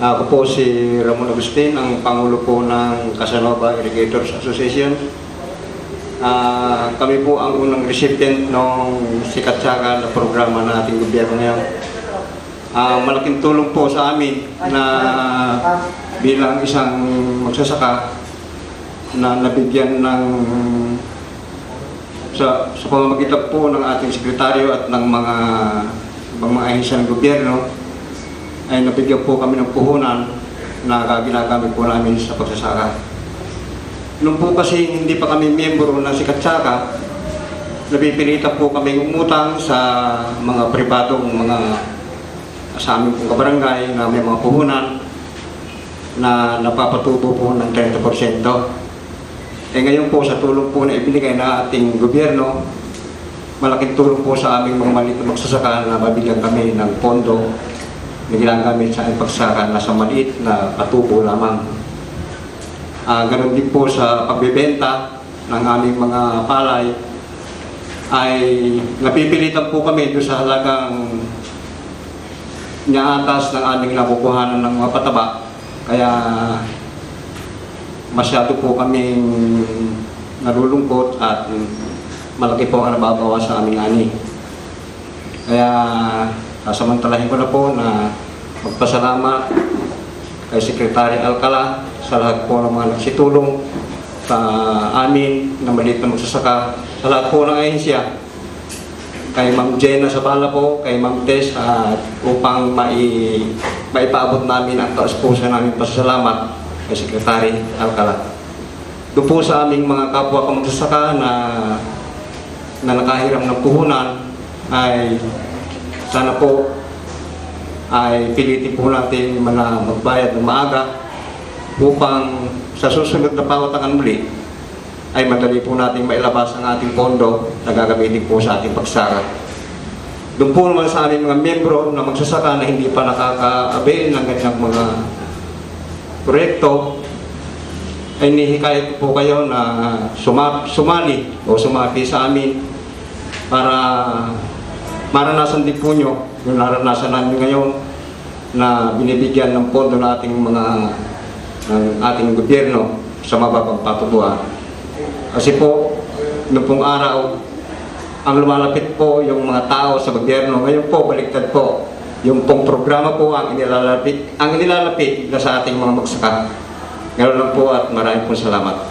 Ako po si Ramon Agustin, ang Pangulo po ng Casanova Irrigators Association. Kami po ang unang recipient ng Sikat-Saka na programa ng ating gobyerno ngayon. Malaking tulong po sa amin na bilang isang magsasaka na nabigyan ng sa pamamagitan po ng ating sekretaryo at ng mga ahensya ng gobyerno ay nabigyan po kami ng puhunan na ginagamit po namin sa pagsasaka. Noong po kasi hindi pa kami miyembro ng Sikat-Saka, napipilitan po kami umutang sa mga pribadong sa aming pong kabarangay na may mga puhunan na napapatubo po ng 30%. Ngayon po sa tulong po na ibinigay na ating gobyerno, malaking tulong po sa aming mga maliit na magsasaka na mabigyan kami ng pondo na ginagamit sa aming pagsasaka na sa maliit na patubo lamang. Ganon din po sa pagbebenta ng aming mga palay ay napipilitan po kami doon sa halagang niaatas ng aming nakukuhanan ng mga pataba. Kaya masyado po kaming nalulungkot at malaki po ang nababawa sa aming ani. Kaya sasamantalahin ko na po na magpasalamat kay Secretary Alcala sa lahat po ng mga nagsitulong sa amin na maliit na magsasaka, sa lahat po ng ahensya, kay Ma'am Jenna Sabala po, kay Ma'am Tess, upang maipaabot namin ang taos-puso namin pasasalamat kay Secretary Alcala. Doon po sa aming mga kapwa magsasaka na nakahiram ng puhunan ay sana po ay pilitin po natin na magbayad ng maaga upang sa susunod na pawatangan muli ay madali po natin mailabas ang ating pondo na gagamitin po sa ating pagsasaka. Doon po naman sa aming mga miyembro na magsasaka na hindi pa nakaka-avail ng ganyan mga proyekto, ay nihikayat po kayo na sumali o sumapi sa amin para maranasan din po nyo yung naranasan namin ngayon na binibigyan ng pondo ng ating gobyerno sa mababang patubuan. Kasi po, noong pong araw, ang lumalapit po yung mga tao sa gobyerno. Ngayon po, baliktad po. Yung pong programa po ang inilalapit na sa ating mga magsaka. Ngayon lang po at maraming pong salamat.